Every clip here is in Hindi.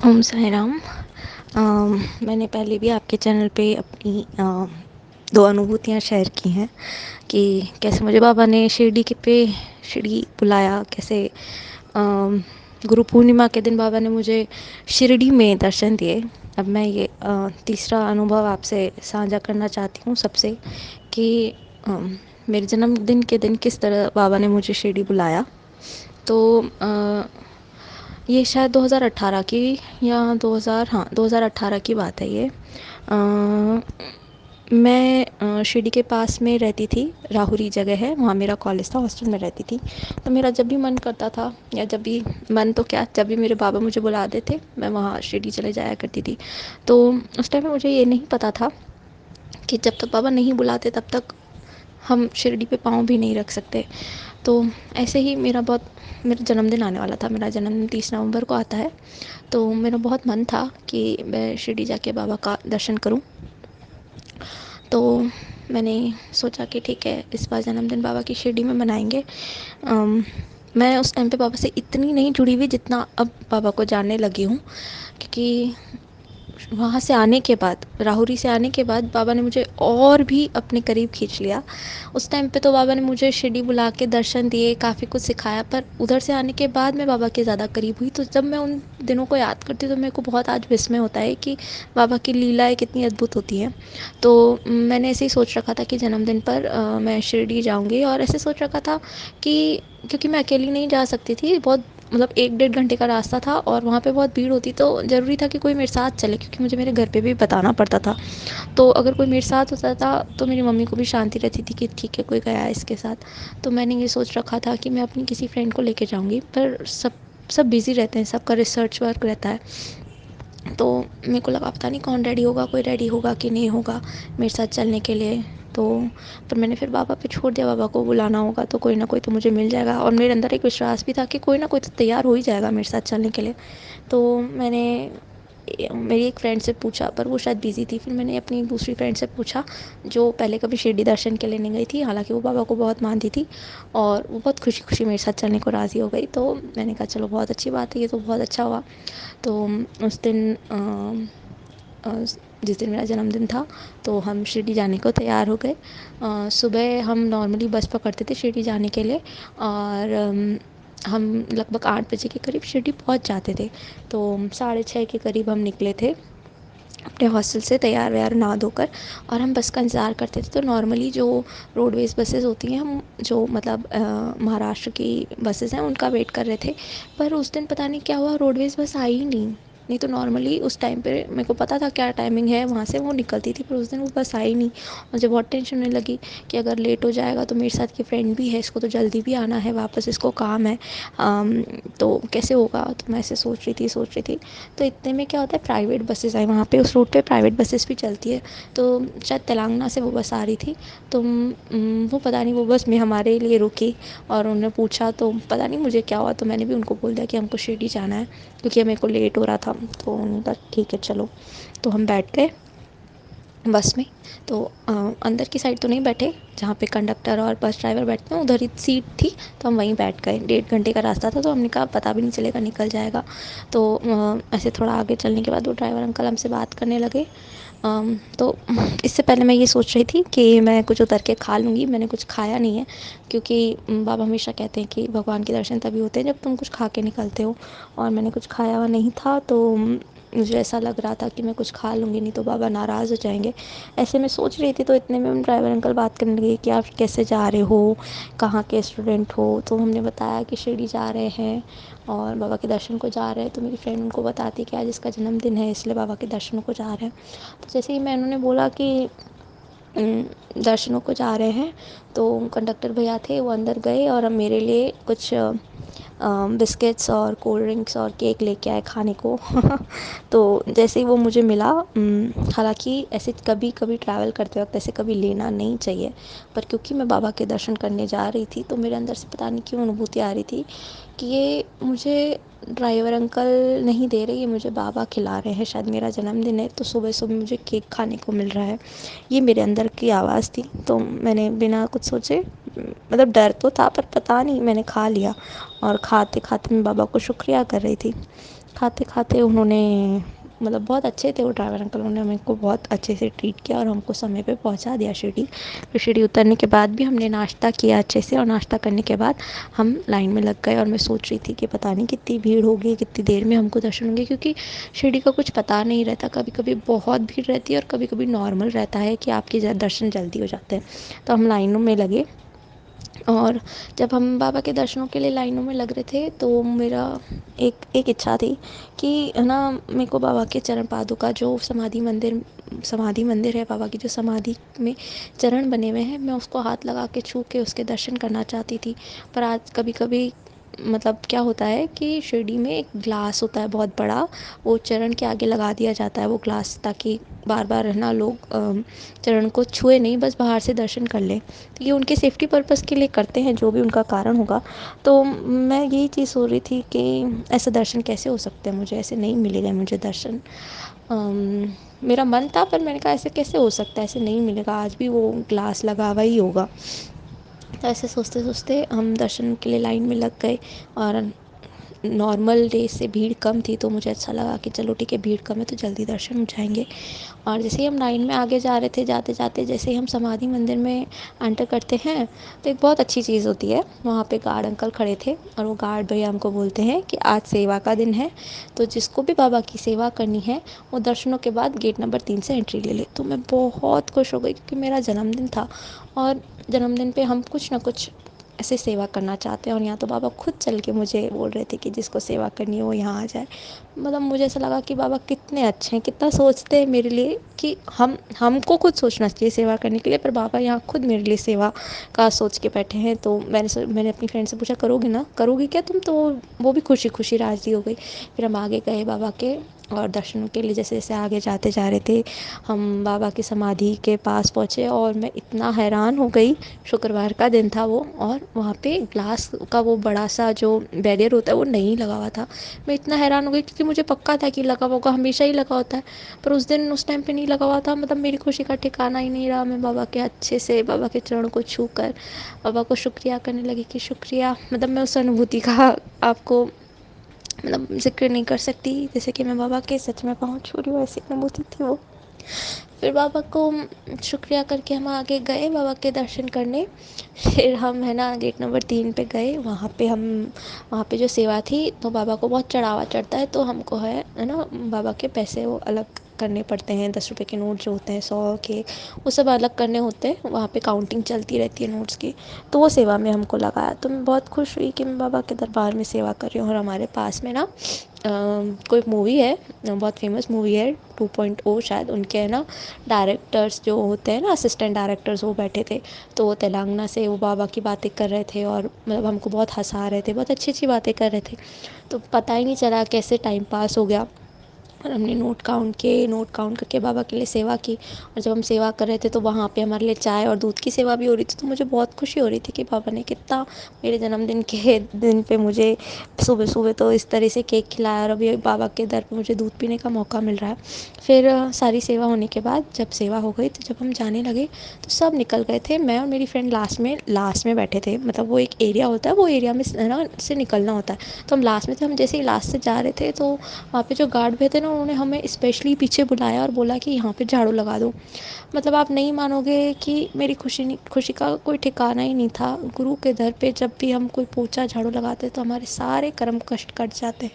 ओम साई राम। मैंने पहले भी आपके चैनल पे अपनी दो अनुभूतियाँ शेयर की हैं कि कैसे मुझे बाबा ने शिरडी बुलाया, कैसे गुरु पूर्णिमा के दिन बाबा ने मुझे शिरडी में दर्शन दिए। अब मैं ये तीसरा अनुभव आपसे साझा करना चाहती हूँ सबसे कि मेरे जन्मदिन के दिन किस तरह बाबा ने मुझे शिरडी बुलाया। तो ये शायद 2018 की या 2018 की बात है ये। मैं शिरडी के पास में रहती थी, राहुरी जगह है, वहाँ मेरा कॉलेज था, हॉस्टल में रहती थी। तो मेरा जब भी मन करता था, या जब भी मन तो क्या, जब भी मेरे बाबा मुझे बुलाते थे मैं वहाँ शिरडी चले जाया करती थी। तो उस टाइम में मुझे ये नहीं पता था कि जब तक बाबा नहीं बुलाते तब तक हम शिरडी पे पाँव भी नहीं रख सकते। तो ऐसे ही मेरा जन्मदिन आने वाला था। मेरा जन्मदिन 30 नवंबर को आता है। तो मेरा बहुत मन था कि मैं शिरडी जाके बाबा का दर्शन करूं। तो मैंने सोचा कि ठीक है, इस बार जन्मदिन बाबा की शिरडी में मनाएंगे। मैं उस टाइम पे बाबा से इतनी नहीं जुड़ी हुई जितना अब बाबा को जानने लगी हूँ, क्योंकि वहाँ से आने के बाद, राहुरी से आने के बाद बाबा ने मुझे और भी अपने करीब खींच लिया। उस टाइम पे तो बाबा ने मुझे शिरडी बुला के दर्शन दिए, काफ़ी कुछ सिखाया, पर उधर से आने के बाद मैं बाबा के ज़्यादा करीब हुई। तो जब मैं उन दिनों को याद करती हूँ तो मेरे को बहुत आज विस्मय होता है कि बाबा की लीलाएँ कितनी अद्भुत होती हैं। तो मैंने ऐसे ही सोच रखा था कि जन्मदिन पर मैं शिरडी जाऊँगी, और ऐसे सोच रखा था कि क्योंकि मैं अकेली नहीं जा सकती थी, बहुत मतलब 1 डेढ़ घंटे का रास्ता था और वहाँ पे बहुत भीड़ होती, तो ज़रूरी था कि कोई मेरे साथ चले, क्योंकि मुझे मेरे घर पे भी बताना पड़ता था। तो अगर कोई मेरे साथ होता था तो मेरी मम्मी को भी शांति रहती थी कि ठीक है, कोई गया है इसके साथ। तो मैंने ये सोच रखा था कि मैं अपनी किसी फ्रेंड को लेके जाऊँगी, पर सब बिज़ी रहते हैं, सबका रिसर्च वर्क रहता है। तो मेरे को लगा पता नहीं कौन रेडी होगा, कोई रेडी होगा कि नहीं होगा मेरे साथ चलने के लिए। तो पर मैंने फिर बाबा पे छोड़ दिया, बाबा को बुलाना होगा तो कोई ना कोई तो मुझे मिल जाएगा, और मेरे अंदर एक विश्वास भी था कि कोई ना कोई तो तैयार हो ही जाएगा मेरे साथ चलने के लिए। तो मैंने मेरी एक फ्रेंड से पूछा, पर वो शायद बिज़ी थी। फिर मैंने अपनी दूसरी फ्रेंड से पूछा जो पहले कभी शिरडी दर्शन के लिए नहीं गई थी, हालांकि वो बाबा को बहुत मानती थी, और वो बहुत खुशी खुशी मेरे साथ चलने को राज़ी हो गई। तो मैंने कहा चलो बहुत अच्छी बात है, ये तो बहुत अच्छा हुआ। तो उस दिन जिस दिन मेरा जन्मदिन था तो हम शिरडी जाने को तैयार हो गए। सुबह हम नॉर्मली बस पकड़ते थे शिरडी जाने के लिए, और हम लगभग 8 बजे के करीब शिरडी पहुंच जाते थे। तो 6:30 के करीब हम निकले थे अपने हॉस्टल से, तैयार व्यार नहा धोकर, और हम बस का इंतज़ार करते थे। तो नॉर्मली जो रोडवेज़ बसेस होती हैं, हम जो मतलब महाराष्ट्र की बसेस हैं उनका वेट कर रहे थे। पर उस दिन पता नहीं क्या हुआ, रोडवेज़ बस आई ही नहीं तो नॉर्मली उस टाइम पे मेरे को पता था क्या टाइमिंग है वहाँ से वो निकलती थी, पर उस दिन वो बस आई नहीं। मुझे बहुत टेंशन होने लगी कि अगर लेट हो जाएगा तो मेरे साथ की फ्रेंड भी है, इसको तो जल्दी भी आना है वापस, इसको काम है, तो कैसे होगा। तो मैं ऐसे सोच रही थी। तो इतने में क्या होता है, प्राइवेट बसेस आई वहाँ पे, उस रूट पे प्राइवेट बसेस भी चलती है। तो शायद तेलंगाना से वो बस आ रही थी। तो वो पता नहीं वो बस में हमारे लिए रुकी, और उन्होंने पूछा तो पता नहीं मुझे क्या हुआ, तो मैंने भी उनको बोल दिया कि हमको शिरडी जाना है, क्योंकि मेरे को लेट हो रहा था। तो उन्होंने कहा ठीक है चलो। तो हम बैठ गए बस में। तो अंदर की साइड तो नहीं बैठे जहाँ पे कंडक्टर और बस ड्राइवर बैठते हैं, उधर ही सीट थी, तो हम वहीं बैठ गए। 1.5 घंटे का रास्ता था, तो हमने कहा पता भी नहीं चलेगा, निकल जाएगा। तो ऐसे थोड़ा आगे चलने के बाद वो ड्राइवर अंकल हमसे बात करने लगे। तो इससे पहले मैं ये सोच रही थी कि मैं कुछ उतर के खा लूँगी, मैंने कुछ खाया नहीं है, क्योंकि बाबा हमेशा कहते हैं कि भगवान के दर्शन तभी होते हैं जब तुम कुछ खा के निकलते हो, और मैंने कुछ खाया हुआ नहीं था। तो मुझे ऐसा लग रहा था कि मैं कुछ खा लूँगी, नहीं तो बाबा नाराज़ हो जाएंगे। ऐसे मैं सोच रही थी, तो इतने में ड्राइवर अंकल बात करने लगे कि आप कैसे जा रहे हो, कहाँ के स्टूडेंट हो। तो हमने बताया कि शिरडी जा रहे हैं और बाबा के दर्शन को जा रहे हैं। तो मेरी फ्रेंड उनको बताती कि आज इसका जन्मदिन है, इसलिए बाबा के दर्शनों को जा रहे हैं। तो जैसे ही मैं उन्होंने बोला कि दर्शनों को जा रहे हैं, तो कंडक्टर भैया थे वो अंदर गए और अब मेरे लिए कुछ बिस्किट्स और कोल्ड ड्रिंक्स और केक लेके आए खाने को। तो जैसे ही वो मुझे मिला, हालांकि ऐसे कभी कभी ट्रैवल करते वक्त ऐसे कभी लेना नहीं चाहिए, पर क्योंकि मैं बाबा के दर्शन करने जा रही थी तो मेरे अंदर से पता नहीं क्यों अनुभूति आ रही थी कि ये मुझे ड्राइवर अंकल नहीं दे रहे, ये मुझे बाबा खिला रहे हैं, शायद मेरा जन्मदिन है तो सुबह सुबह मुझे केक खाने को मिल रहा है। ये मेरे अंदर की आवाज़ थी। तो मैंने बिना कुछ सोचे, मतलब डर तो था पर पता नहीं, मैंने खा लिया, और खाते खाते मैं बाबा को शुक्रिया कर रही थी खाते-खाते उन्होंने मतलब बहुत अच्छे थे वो ड्राइवर अंकल, उन्होंने मेरे को बहुत अच्छे से ट्रीट किया और हमको समय पे पहुँचा दिया शिरडी। फिर शिरडी उतरने के बाद भी हमने नाश्ता किया अच्छे से, और नाश्ता करने के बाद हम लाइन में लग गए, और मैं सोच रही थी कि पता नहीं कितनी भीड़ होगी, कितनी देर में हमको दर्शन होंगे, क्योंकि शिरडी का कुछ पता नहीं रहता, कभी-कभी बहुत भीड़ रहती है और कभी-कभी नॉर्मल रहता है कि आपके दर्शन जल्दी हो जाते हैं। तो हम लाइनों में लगे, और जब हम बाबा के दर्शनों के लिए लाइनों में लग रहे थे तो मेरा एक एक इच्छा थी कि है ना, मेरे को बाबा के चरण पादुका जो समाधि मंदिर है, बाबा की जो समाधि में चरण बने हुए हैं, मैं उसको हाथ लगा के छू के उसके दर्शन करना चाहती थी। पर आज कभी कभी मतलब क्या होता है कि शिरडी में एक ग्लास होता है बहुत बड़ा, वो चरण के आगे लगा दिया जाता है वो ग्लास, ताकि बार बार है ना लोग चरण को छुए नहीं, बस बाहर से दर्शन कर लें। तो ये उनके सेफ्टी पर्पज़ के लिए करते हैं, जो भी उनका कारण होगा। तो मैं यही चीज़ सोच रही थी कि ऐसा दर्शन कैसे हो सकते हैं, मुझे ऐसे नहीं मिलेगा मुझे दर्शन। मेरा मन था, पर मैंने कहा ऐसे कैसे हो सकता है, ऐसे नहीं मिलेगा, आज भी वो ग्लास लगा हुआ ही होगा। तो ऐसे सोचते सोचते हम दर्शन के लिए लाइन में लग गए, और नॉर्मल डे से भीड़ कम थी, तो मुझे अच्छा लगा कि चलो ठीक है, भीड़ कम है तो जल्दी दर्शन हो जाएंगे। और जैसे ही हम लाइन में आगे जा रहे थे, जाते जाते जैसे ही हम समाधि मंदिर में एंटर करते हैं, तो एक बहुत अच्छी चीज़ होती है, वहाँ पे गार्ड अंकल खड़े थे, और वो गार्ड भैया हमको बोलते हैं कि आज सेवा का दिन है, तो जिसको भी बाबा की सेवा करनी है वो दर्शनों के बाद गेट नंबर 3 से एंट्री ले ले। तो मैं बहुत खुश हो गई, क्योंकि मेरा जन्मदिन था, और जन्मदिन पे हम कुछ ना कुछ ऐसे सेवा करना चाहते हैं, और यहाँ तो बाबा खुद चल के मुझे बोल रहे थे कि जिसको सेवा करनी है वो यहाँ आ जाए। मतलब मुझे ऐसा लगा कि बाबा कितने अच्छे हैं, कितना सोचते हैं मेरे लिए, कि हमको खुद सोचना चाहिए सेवा करने के लिए, पर बाबा यहाँ खुद मेरे लिए सेवा का सोच के बैठे हैं। तो मैंने अपनी फ्रेंड से पूछा, करोगी ना, करोगी क्या तुम, तो वो भी खुशी खुशी राज़ी हो गई। फिर हम आगे गए बाबा के, और दर्शनों के लिए जैसे जैसे आगे जाते जा रहे थे, हम बाबा की समाधि के पास पहुँचे, और मैं इतना हैरान हो गई। शुक्रवार का दिन था वो, और वहाँ पे ग्लास का वो बड़ा सा जो बैरियर होता है वो नहीं लगा हुआ था। मैं इतना हैरान हो गई, क्योंकि मुझे पक्का था कि लगा होगा, हमेशा ही लगा होता है, पर उस दिन उस टाइम पे नहीं लगा हुआ था। मतलब मेरी खुशी का ठिकाना ही नहीं रहा। मैं बाबा के अच्छे से बाबा के चरणों को छू कर बाबा को शुक्रिया करने लगी कि शुक्रिया, मतलब मैं उस अनुभूति का आपको मतलब ज़िक्र नहीं कर सकती, जैसे कि मैं बाबा के सच में पाँव छू रही हूँ, ऐसी अनुभूति थी वो। फिर बाबा को शुक्रिया करके हम आगे गए बाबा के दर्शन करने। फिर हम है ना गेट नंबर 3 पे गए, वहाँ पे जो सेवा थी, तो बाबा को बहुत चढ़ावा चढ़ता है, तो हमको है ना बाबा के पैसे वो अलग करने पड़ते हैं, 10 रुपए के नोट जो होते हैं, 100 के, वो सब अलग करने होते हैं, वहाँ पे काउंटिंग चलती रहती है नोट्स की। तो वो सेवा में हमको लगाया, तो मैं बहुत खुश हुई कि मैं बाबा के दरबार में सेवा कर रही हूँ। और हमारे पास में ना कोई मूवी है, बहुत फेमस मूवी है 2.0 शायद, उनके है ना डायरेक्टर्स जो होते हैं ना, असिस्टेंट डायरेक्टर्स, वो बैठे थे। तो वो तेलंगाना से वो बाबा की बातें कर रहे थे, और मतलब हमको बहुत हंसा रहे थे, बहुत अच्छी अच्छी बातें कर रहे थे। तो पता ही नहीं चला कैसे टाइम पास हो गया, और हमने नोट काउंट करके बाबा के लिए सेवा की। और जब हम सेवा कर रहे थे, तो वहाँ पे हमारे लिए चाय और दूध की सेवा भी हो रही थी। तो मुझे बहुत खुशी हो रही थी कि बाबा ने कितना मेरे जन्मदिन के दिन पे मुझे सुबह सुबह तो इस तरह से केक खिलाया, और अभी बाबा के दर पे मुझे दूध पीने का मौका मिल रहा है। फिर सारी सेवा होने के बाद जब सेवा हो गई, तो जब हम जाने लगे, तो सब निकल गए थे, मैं और मेरी फ्रेंड लास्ट में बैठे थे। मतलब वो एक एरिया होता है, वो एरिया में है ना से निकलना होता है, तो हम लास्ट में थे। हम जैसे ही लास्ट से जा रहे थे, तो वहाँ पे जो गार्ड भैया थे ना, उन्होंने हमें स्पेशली पीछे बुलाया और बोला कि यहाँ पे झाड़ू लगा दो। मतलब आप नहीं मानोगे कि मेरी खुशी का कोई ठिकाना ही नहीं था। गुरु के दर पे जब भी हम कोई पोछा झाड़ू लगाते, तो हमारे सारे कर्म कष्ट कट जाते हैं।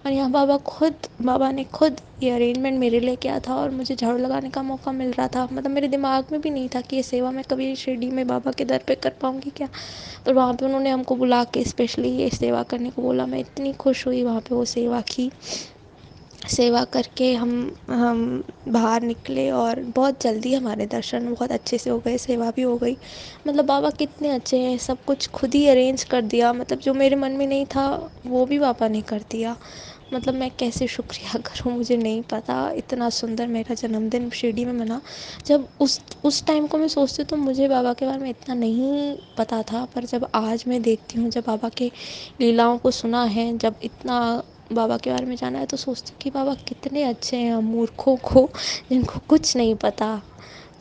और यहाँ बाबा ने खुद ये अरेंजमेंट मेरे लिए किया था, और मुझे झाड़ू लगाने का मौका मिल रहा था। मतलब मेरे दिमाग में भी नहीं था कि ये सेवा मैं कभी शिरडी में बाबा के दर पे कर पाऊँगी क्या। पर वहाँ पे उन्होंने हमको बुला के स्पेशली ये सेवा करने को बोला। मैं इतनी खुश हुई वहाँ पे वो सेवा की। सेवा करके हम बाहर निकले, और बहुत जल्दी हमारे दर्शन बहुत अच्छे से हो गए, सेवा भी हो गई। मतलब बाबा कितने अच्छे हैं, सब कुछ खुद ही अरेंज कर दिया। मतलब जो मेरे मन में नहीं था, वो भी बाबा ने कर दिया। मतलब मैं कैसे शुक्रिया करूँ, मुझे नहीं पता। इतना सुंदर मेरा जन्मदिन शिरडी में मना। जब उस टाइम को मैं सोचती हूँ, तो मुझे बाबा के बारे में इतना नहीं पता था, पर जब आज मैं देखती हूँ, जब बाबा के लीलाओं को सुना है, जब इतना बाबा के बारे में जाना है, तो सोचती हूँ कि बाबा कितने अच्छे हैं हम मूर्खों को, जिनको कुछ नहीं पता।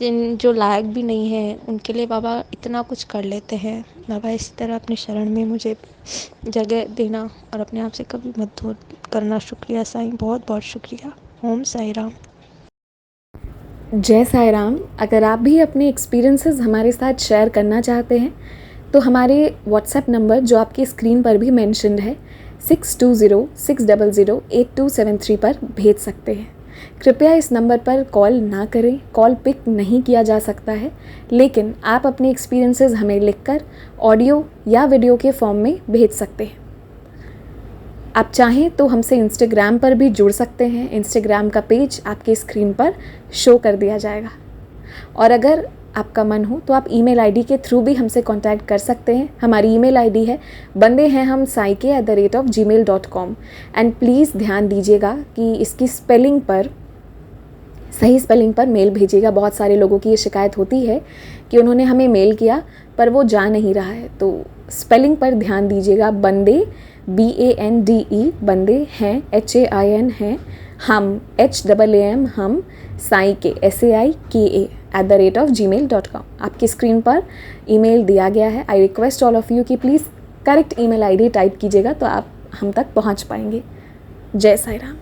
जिन जो लायक भी नहीं है उनके लिए बाबा इतना कुछ कर लेते हैं। बाबा इसी तरह अपने शरण में मुझे जगह देना और अपने आप से कभी मत दूर करना। शुक्रिया साईं, बहुत बहुत शुक्रिया। ओम साई राम। जय साई राम। अगर आप भी अपने एक्सपीरियंसेस हमारे साथ शेयर करना चाहते हैं तो हमारे व्हाट्सएप नंबर जो आपकी स्क्रीन पर भी मेंशन्ड है 6206008273 पर भेज सकते हैं। कृपया इस नंबर पर कॉल ना करें, कॉल पिक नहीं किया जा सकता है, लेकिन आप अपने एक्सपीरियंसेस हमें लिखकर ऑडियो या वीडियो के फॉर्म में भेज सकते हैं। आप चाहें तो हमसे इंस्टाग्राम पर भी जुड़ सकते हैं। इंस्टाग्राम का पेज आपके स्क्रीन पर शो कर दिया जाएगा। और अगर आपका मन हो तो आप ईमेल आईडी के थ्रू भी हमसे कांटेक्ट कर सकते हैं। हमारी ईमेल आईडी है bandeheham@gmail.com। एंड प्लीज़ ध्यान दीजिएगा कि इसकी स्पेलिंग पर, सही स्पेलिंग पर मेल भेजिएगा। बहुत सारे लोगों की ये शिकायत होती है कि उन्होंने हमें मेल किया पर वो जा नहीं रहा है, तो स्पेलिंग पर ध्यान दीजिएगा। बंदे BANDE बंदे हैं, HAIN हैं, हम HAAM हम, साई के SAIKA @gmail.com। आपकी स्क्रीन पर ईमेल दिया गया है। I request all of you कि please correct email ID type कीजिएगा तो आप हम तक पहुंच पाएंगे। जय साई राम।